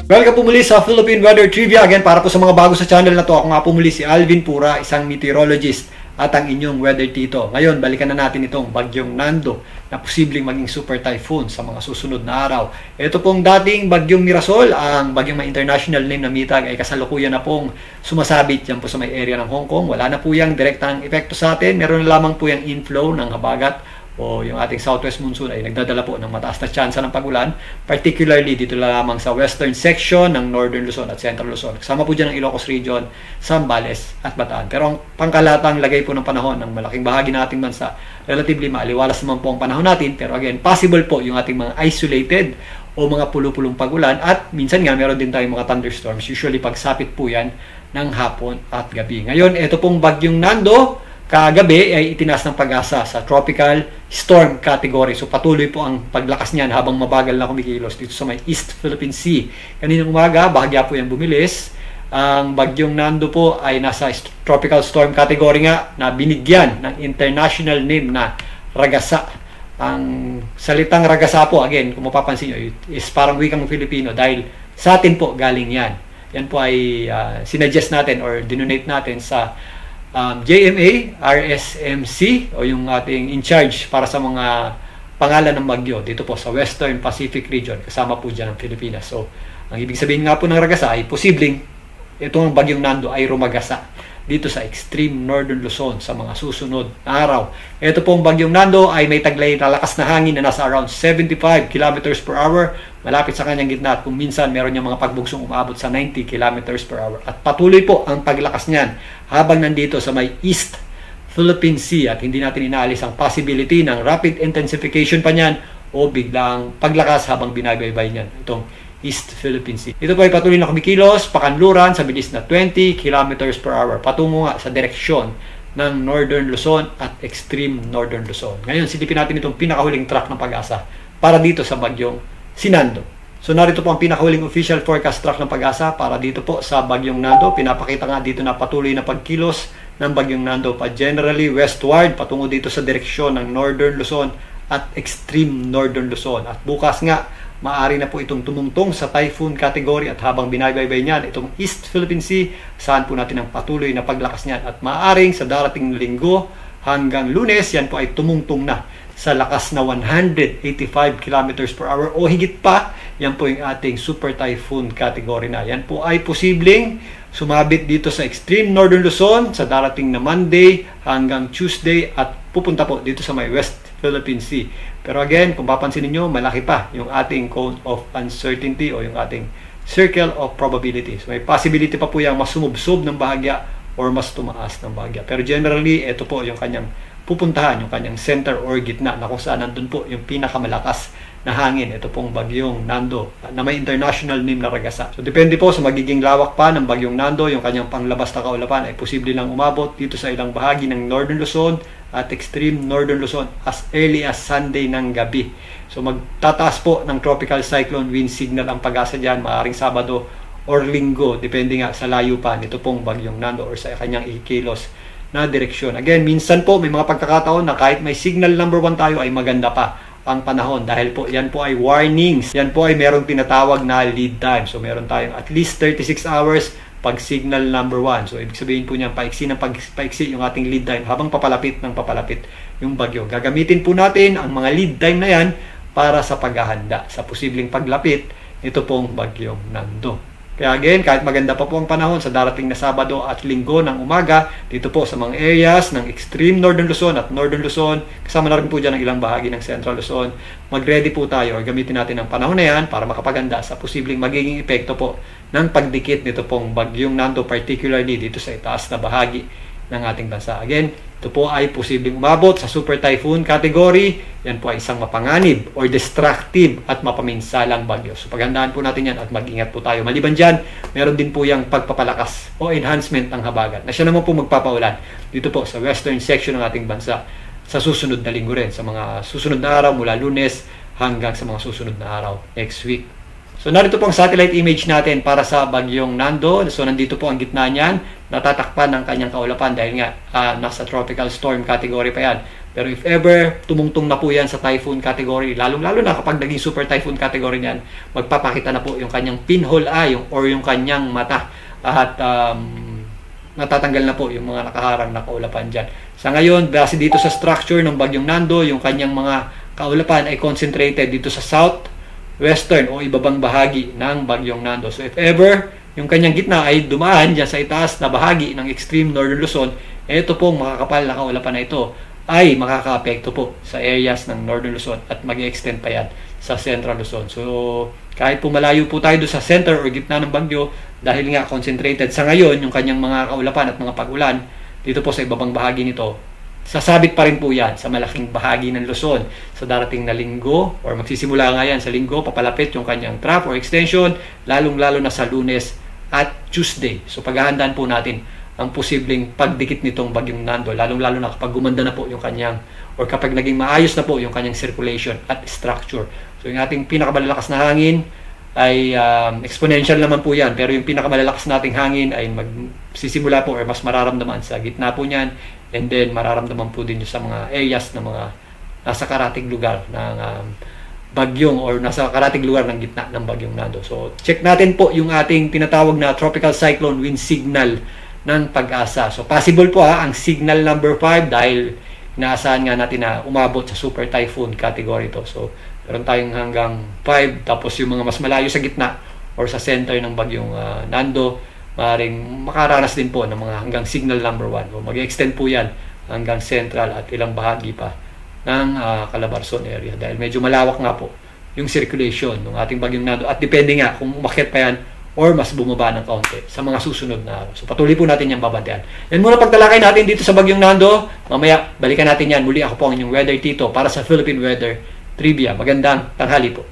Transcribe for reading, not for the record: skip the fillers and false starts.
Welcome po muli sa Philippine Weather Trivia. Again, para po sa mga bago sa channel na to, ako nga po muli si Alvin Pura, isang meteorologist at ang inyong weather tito. Ngayon, balikan na natin itong bagyong Nando na posibleng maging super typhoon sa mga susunod na araw. Ito pong dating bagyong Mirasol, ang bagyong may international name na Mitag, ay kasalukuyan na pong sumasabit yan po sa may area ng Hong Kong. Wala na po yung direktang epekto sa atin. Meron na lamang po yung inflow ng habagat o yung ating southwest monsoon ay nagdadala po ng mataas na tsansa ng pag-ulan, particularly dito lamang sa western section ng northern Luzon at central Luzon. Kasama po dyan ang Ilocos Region, Zambales at Bataan. Pero ang pangkalatang lagay po ng panahon ng malaking bahagi ng ating bansa, relatively maaliwalas naman po ang panahon natin, pero again, possible po yung ating mga isolated o mga pulo-pulong pag-ulan, at minsan nga meron din tayong mga thunderstorms, usually pagsapit po yan ng hapon at gabi. Ngayon, ito pong bagyong Nando, kagabi ay itinaas ng Pag-asa sa tropical storm category. So patuloy po ang paglakas niyan habang mabagal na kumikilos dito sa may East Philippine Sea. Kaninang umaga, bahagya po yung bumilis. Ang bagyong Nando po ay nasa tropical storm category nga na binigyan ng international name na Ragasa. Ang salitang Ragasa po, again, kung mapapansin nyo, is parang wikang Filipino dahil sa atin po galing yan. Yan po ay sinuggest natin or dinonate natin sa JMA, RSMC o yung ating in charge para sa mga pangalan ng bagyo dito po sa Western Pacific Region, kasama po dyan ang Pilipinas. So, ang ibig sabihin nga po ng Ragasa ay posibleng itong bagyong Nando ay rumagasa dito sa extreme northern Luzon sa mga susunod na araw. Ito pong bagyong Nando ay may taglay na lakas na hangin na nasa around 75 kilometers per hour malapit sa kanyang gitna, at kung minsan meron niyang mga pagbugsong umabot sa 90 kilometers per hour. At patuloy po ang paglakas niyan habang nandito sa may East Philippine Sea, at hindi natin inaalis ang possibility ng rapid intensification pa niyan o biglang paglakas habang binabaybay niyan itong East Philippine Sea. Ito po ay patuloy na kumikilos, pakanluran sa bilis na 20 kilometers per hour patungo nga sa direksyon ng Northern Luzon at extreme Northern Luzon. Ngayon, silipin natin itong pinakahuling track ng Pag-asa para dito sa bagyong Nando. So narito po ang pinakahuling official forecast track ng Pag-asa para dito po sa bagyong Nando. Pinapakita nga dito na patuloy na pagkilos ng bagyong Nando pa generally westward patungo dito sa direksyon ng Northern Luzon at extreme Northern Luzon. At bukas nga, maaari na po itong tumungtong sa typhoon category, at habang binabaybay niyan itong East Philippine Sea, saan po natin ang patuloy na paglakas niyan, at maaaring sa darating linggo hanggang Lunes yan po ay tumungtong na sa lakas na 185 kilometers per hour o higit pa. Yan po yung ating super typhoon category na. Yan po ay posibleng sumabit dito sa extreme northern Luzon sa darating na Monday hanggang Tuesday, at pupunta po dito sa may West Philippine Sea. Pero again, kung papansin niyo, malaki pa yung ating cone of uncertainty o yung ating circle of probabilities. May possibility pa po yung mas sumubsob ng bahagya or mas tumaas ng bahagya. Pero generally, ito po yung kanyang pupuntahan, yung kanyang center or gitna, na kung saan nandun po yung pinakamalakas na hangin. Ito pong bagyong Nando na may international name na Ragasa. So depende po sa magiging lawak pa ng bagyong Nando, yung kanyang panglabas na kaulapan ay posible lang umabot dito sa ilang bahagi ng Northern Luzon at extreme Northern Luzon as early as Sunday ng gabi. So magtataas po ng tropical cyclone wind signal ang Pag-asa dyan, maaaring Sabado or Linggo, depende nga sa layo pa nito pong bagyong Nando or sa kanyang ikilos na direksyon. Again, minsan po may mga pagkakataon na kahit may signal number 1 tayo ay maganda pa ang panahon, dahil po yan po ay warnings. Yan po ay merong tinatawag na lead time. So meron tayong at least 36 hours pag signal number 1. So ibig sabihin po niyan, paiksi ng paiksi yung ating lead time habang papalapit ng papalapit yung bagyo. Gagamitin po natin ang mga lead time na yan para sa paghahanda sa posibleng paglapit nito pong bagyong Nando. Kaya again, kahit maganda pa po ang panahon sa darating na Sabado at Linggo ng umaga, dito po sa mga areas ng extreme Northern Luzon at Northern Luzon, kasama na rin po dyan ang ilang bahagi ng Central Luzon, mag-ready po tayo o gamitin natin ang panahon na yan para makapaganda sa posibleng magiging epekto po ng pagdikit nito pong bagyong Nando, particularly dito sa itaas na bahagi ng ating bansa. Again, ito po ay posibleng umabot sa super typhoon category. Yan po ay isang mapanganib or destructive at mapaminsalang bagyo. So paghandaan po natin yan at mag-ingat po tayo. Maliban dyan, meron din po yung pagpapalakas o enhancement ng habagat na siya naman po magpapaulan dito po sa western section ng ating bansa sa susunod na linggo rin, sa mga susunod na araw mula Lunes hanggang sa mga susunod na araw next week. So narito po ang satellite image natin para sa bagyong Nando. So nandito po ang gitna niyan, natatakpan ng kanyang kaulapan dahil nga nasa tropical storm category pa yan. Pero if ever tumungtong na po yan sa typhoon category, lalong-lalo na kapag naging super typhoon category niyan, magpapakita na po yung kanyang pinhole eye or yung kanyang mata at natatanggal na po yung mga nakaharang na kaulapan dyan. Sa ngayon, base dito sa structure ng bagyong Nando, yung kanyang mga kaulapan ay concentrated dito sa south, western o ibabang bahagi ng bagyong Nando. So if ever yung kanyang gitna ay dumaan dyan sa itaas na bahagi ng extreme northern Luzon, ito pong makakapal na kaulapan na ito ay makaka-apekto po sa areas ng northern Luzon at mag-extend pa yan sa central Luzon. So kahit po malayo po tayo doon sa center or gitna ng bagyo, dahil nga concentrated sa ngayon yung kanyang mga kaulapan at mga pag-ulan dito po sa ibabang bahagi nito, sasabit pa rin po yan sa malaking bahagi ng Luzon sa darating na linggo, or magsisimula nga yan sa linggo, papalapit yung kanyang trough or extension, lalong-lalo na sa Lunes at Tuesday. So paghahandaan po natin ang posibleng pagdikit nitong bagyong Nando, lalong-lalo na kapag gumanda na po yung kanyang, or kapag naging maayos na po yung kanyang circulation at structure. So yung ating pinakamalalakas na hangin ay exponential naman po yan, pero yung pinakamalalakas nating hangin ay magsisimula po or mas mararamdaman sa gitna po niyan, and then mararamdaman po din sa mga areas na mga nasa karatig lugar ng bagyong or nasa karatig lugar ng gitna ng bagyong Nando. So check natin po yung ating tinatawag na tropical cyclone wind signal ng Pag-asa. So possible po ang signal number 5 dahil inaasahan nga natin na umabot sa super typhoon category to. So meron tayong hanggang 5, tapos yung mga mas malayo sa gitna or sa center ng bagyong Nando, maaaring makaranas din po ng mga hanggang signal number 1. So mag-extend po yan hanggang central at ilang bahagi pa ng Calabarzon area dahil medyo malawak nga po yung circulation ng ating bagyong Nando at depende nga kung umakyat pa yan or mas bumaba ng kaunti sa mga susunod na araw. So patuloy po natin yung babantayan. Yan muna pagtalakay natin dito sa bagyong Nando. Mamaya balikan natin yan. Muli ako po ang inyong Weather Tito para sa Philippine Weather Trivia. Magandang tanghali po.